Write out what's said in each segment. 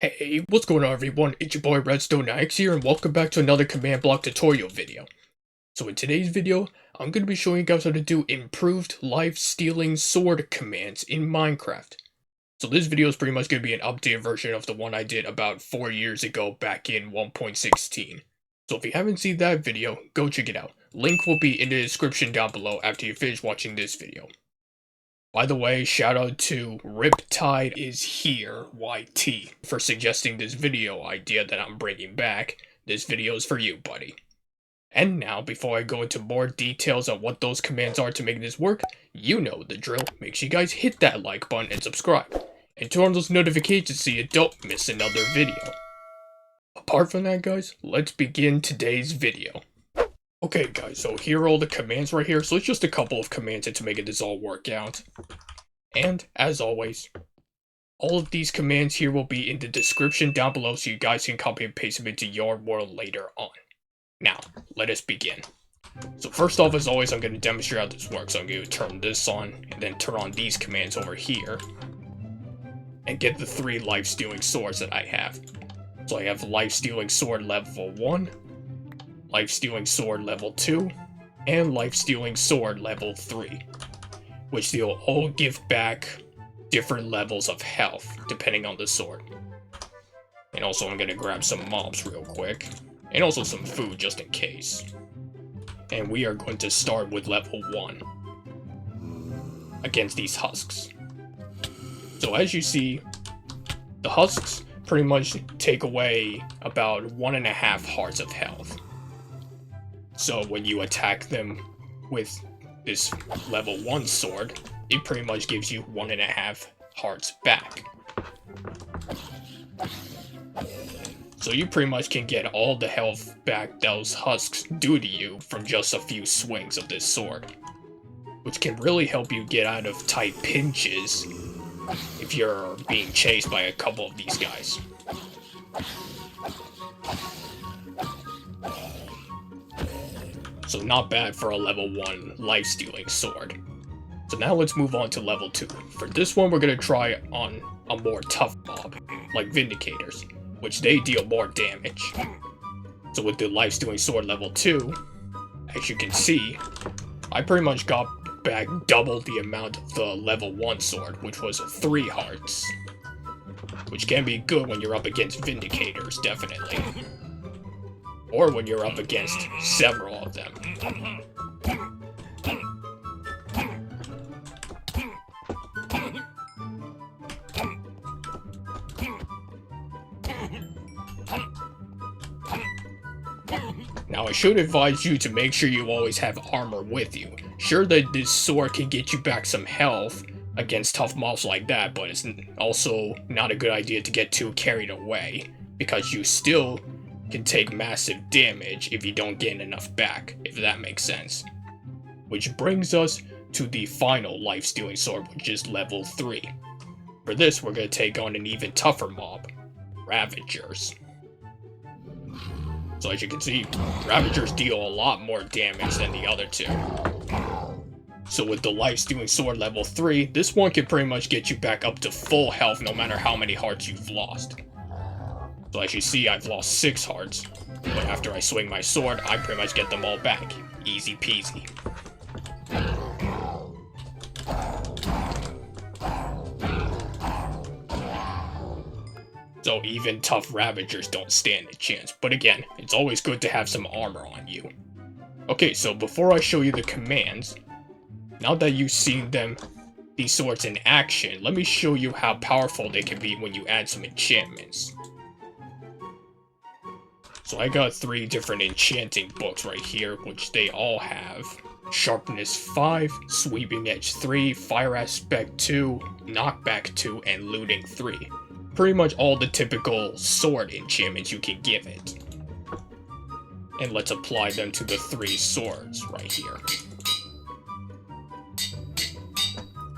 Hey, what's going on everyone? It's your boy Redstone9X here and welcome back to another command block tutorial video. So in today's video, I'm going to be showing you guys how to do improved life-stealing sword commands in Minecraft. So this video is pretty much going to be an updated version of the one I did about 4 years ago back in 1.16. So if you haven't seen that video, go check it out. Link will be in the description down below after you finish watching this video. By the way, shout out to Riptide is here YT for suggesting this video idea that I'm bringing back. This video is for you, buddy. And now, before I go into more details on what those commands are to make this work, you know the drill. Make sure you guys hit that like button and subscribe. And turn on those notifications so you don't miss another video. Apart from that, guys, let's begin today's video. Okay guys, so here are all the commands right here, so it's just a couple of commands to make this all work out. And, as always, all of these commands here will be in the description down below so you guys can copy and paste them into your world later on. Now, let us begin. So first off, as always, I'm going to demonstrate how this works. So I'm going to turn this on, and then turn on these commands over here. And get the 3 life-stealing swords that I have. So I have life-stealing sword level 1. Life-stealing sword level 2, and life-stealing sword level 3, which they'll all give back different levels of health, depending on the sword. And also I'm gonna grab some mobs real quick, and also some food just in case. And we are going to start with level 1, against these husks. So as you see, the husks pretty much take away about 1.5 hearts of health. So when you attack them with this level 1 sword, it pretty much gives you 1.5 hearts back. So you pretty much can get all the health back those husks do to you from just a few swings of this sword. Which can really help you get out of tight pinches if you're being chased by a couple of these guys. So not bad for a level 1 life-stealing sword. So now let's move on to level 2. For this one we're going to try on a more tough mob, like Vindicators, which they deal more damage. So with the life-stealing sword level 2, as you can see, I pretty much got back double the amount of the level 1 sword, which was 3 hearts. Which can be good when you're up against Vindicators, definitely. Or when you're up against several of them. Now I should advise you to make sure you always have armor with you. Sure that this sword can get you back some health against tough mobs like that, but it's also not a good idea to get too carried away, because you still can take massive damage if you don't gain enough back, if that makes sense. Which brings us to the final life-stealing sword, which is level 3. For this, we're going to take on an even tougher mob, Ravagers. So as you can see, Ravagers deal a lot more damage than the other two. So with the life-stealing sword level 3, this one can pretty much get you back up to full health no matter how many hearts you've lost. So as you see, I've lost 6 hearts, but after I swing my sword, I pretty much get them all back. Easy peasy. So even tough Ravagers don't stand a chance, but again, it's always good to have some armor on you. Okay, so before I show you the commands, now that you've seen these swords in action, let me show you how powerful they can be when you add some enchantments. So I got 3 different enchanting books right here, which they all have Sharpness 5, Sweeping Edge 3, Fire Aspect 2, Knockback 2, and Looting 3. Pretty much all the typical sword enchantments you can give it. And let's apply them to the 3 swords right here.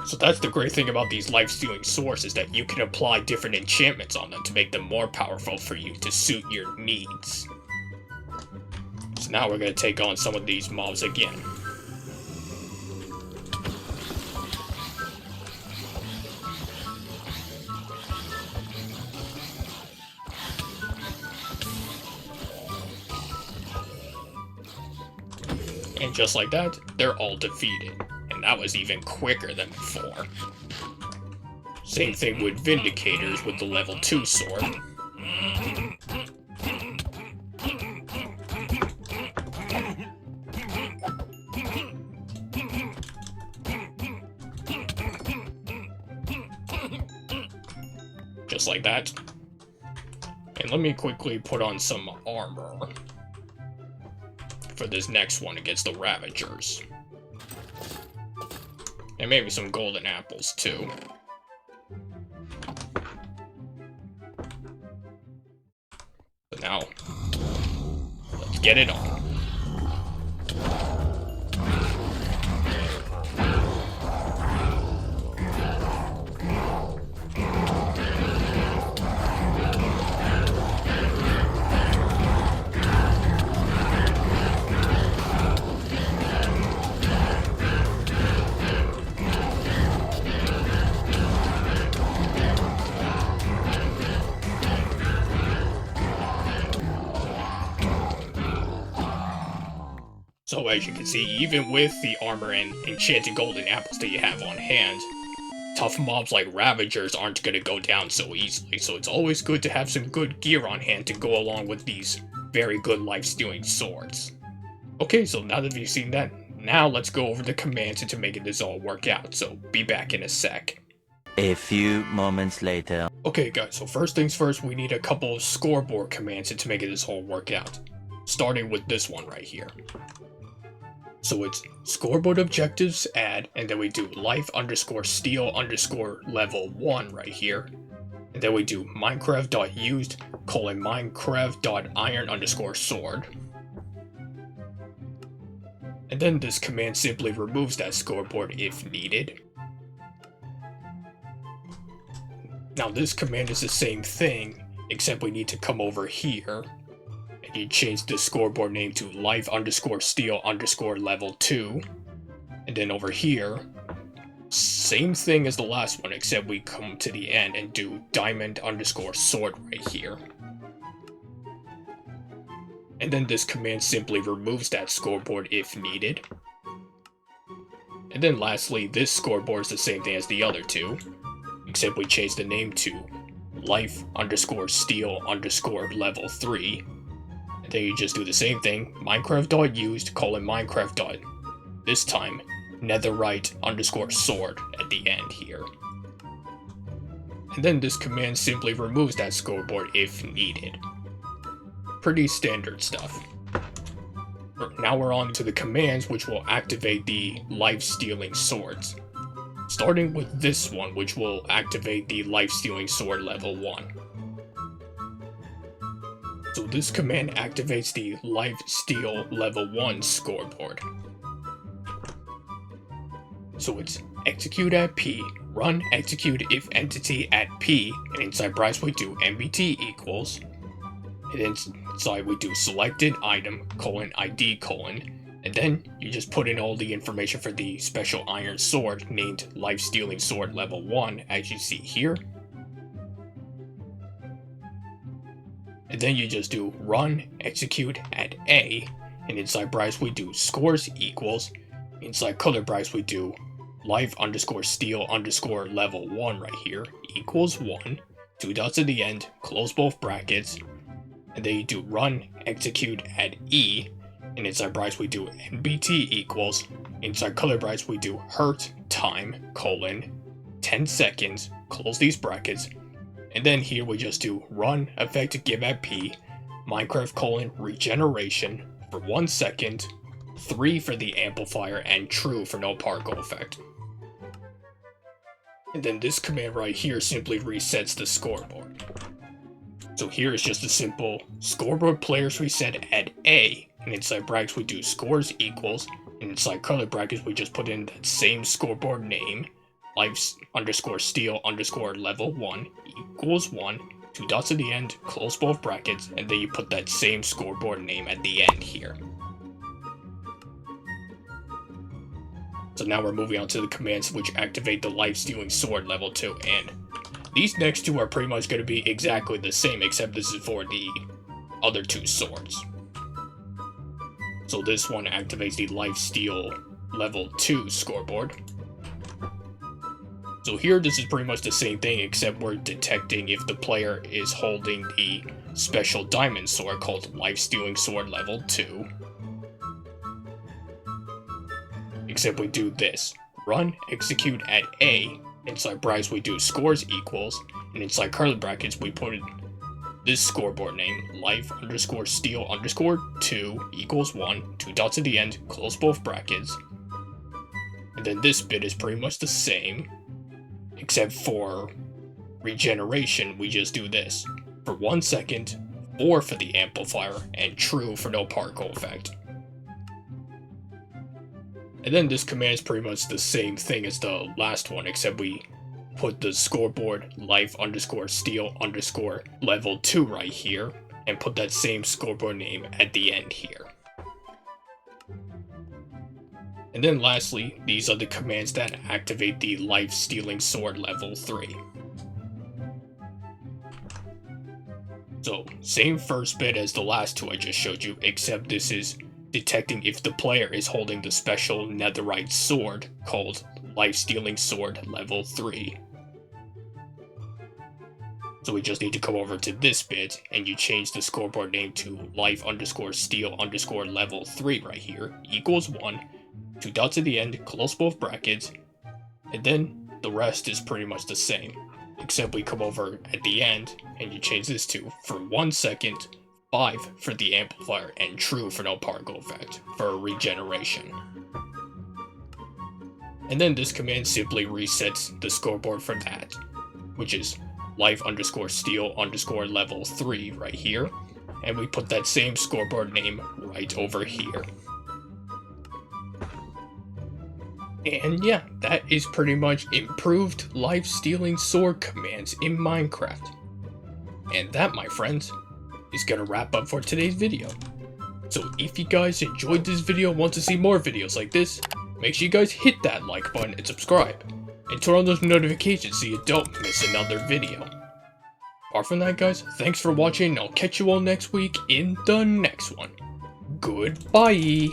So that's the great thing about these life-stealing swords, is that you can apply different enchantments on them to make them more powerful for you to suit your needs. So now we're going to take on some of these mobs again. And just like that, they're all defeated. And that was even quicker than before. Same thing with Vindicators with the level 2 sword. Just like that. And let me quickly put on some armor for this next one against the Ravagers. And maybe some golden apples too. So now, let's get it on. So as you can see, even with the armor and enchanted golden apples that you have on hand, tough mobs like Ravagers aren't going to go down so easily, so it's always good to have some good gear on hand to go along with these very good life-stealing swords. Okay, so now that you've seen that, now let's go over the commands into making this all work out, so be back in a sec. A few moments later. Okay guys, so first things first, we need a couple of scoreboard commands into making this all work out. Starting with this one right here. So it's scoreboard objectives add, and then we do life_steal level 1 right here. And then we do minecraft.used::minecraft.iron_sword. And then this command simply removes that scoreboard if needed. Now this command is the same thing, except we need to come over here. And you change the scoreboard name to life_steal level 2. And then over here, same thing as the last one, except we come to the end and do diamond_sword right here. And then this command simply removes that scoreboard if needed. And then lastly, this scoreboard is the same thing as the other two, except we change the name to life_steal level 3. Then you just do the same thing, minecraft.used::minecraft. This time, netherite_sword at the end here. And then this command simply removes that scoreboard if needed. Pretty standard stuff. Now we're on to the commands which will activate the life-stealing swords. Starting with this one, which will activate the life-stealing sword level 1. So this command activates the life-steal level 1 scoreboard. So it's execute at P, run execute if entity at P, and inside brackets we do MBT equals, and inside we do selected item, ID, and then you just put in all the information for the special iron sword named life-stealing sword level 1, as you see here. And then you just do run execute at A, and inside brackets we do scores equals, inside color brackets we do life_steal level 1 right here equals 1, 2 dots at the end, close both brackets, and then you do run execute at E, and inside brackets we do MBT equals, inside color brackets we do hurt time, 10 seconds, close these brackets, and then here we just do run effect give at P, Minecraft regeneration for 1 second, 3 for the amplifier, and true for no particle effect. And then this command right here simply resets the scoreboard. So here is just a simple scoreboard players reset at A, and inside brackets we do scores equals, and inside color brackets we just put in that same scoreboard name, life_steal level 1 equals 1, 2 dots at the end, close both brackets, and then you put that same scoreboard name at the end here. So now we're moving on to the commands which activate the life-stealing sword level 2, and these next two are pretty much going to be exactly the same, except this is for the other two swords. So this one activates the lifesteal level 2 scoreboard. So here this is pretty much the same thing, except we're detecting if the player is holding the special diamond sword called Stealing Sword level 2. Except we do this. Run, execute at A. Inside brackets we do scores equals, and inside curly brackets we put this scoreboard name, life_steal_2 equals 1, 2 dots at the end, close both brackets. And then this bit is pretty much the same, except for regeneration we just do this. For 1 second, 4 for the amplifier, and true for no particle effect. And then this command is pretty much the same thing as the last one, except we put the scoreboard life_steal_ level 2 right here, and put that same scoreboard name at the end here. And then lastly, these are the commands that activate the life stealing sword level 3. So, same first bit as the last two I just showed you, except this is detecting if the player is holding the special netherite sword called life stealing sword level 3. So we just need to come over to this bit, and you change the scoreboard name to life_steal_ level 3 right here, equals 1, 2 dots at the end, close both brackets, and then the rest is pretty much the same, except we come over at the end, and you change this to, for 1 second, 5 for the amplifier, and true for no particle effect, for regeneration. And then this command simply resets the scoreboard for that, which is life_steal_ level 3 right here, and we put that same scoreboard name right over here. And yeah, that is pretty much improved life-stealing sword commands in Minecraft. And that, my friends, is gonna wrap up for today's video. So if you guys enjoyed this video and want to see more videos like this, make sure you guys hit that like button and subscribe, and turn on those notifications so you don't miss another video. Apart from that, guys, thanks for watching, and I'll catch you all next week in the next one. Goodbye!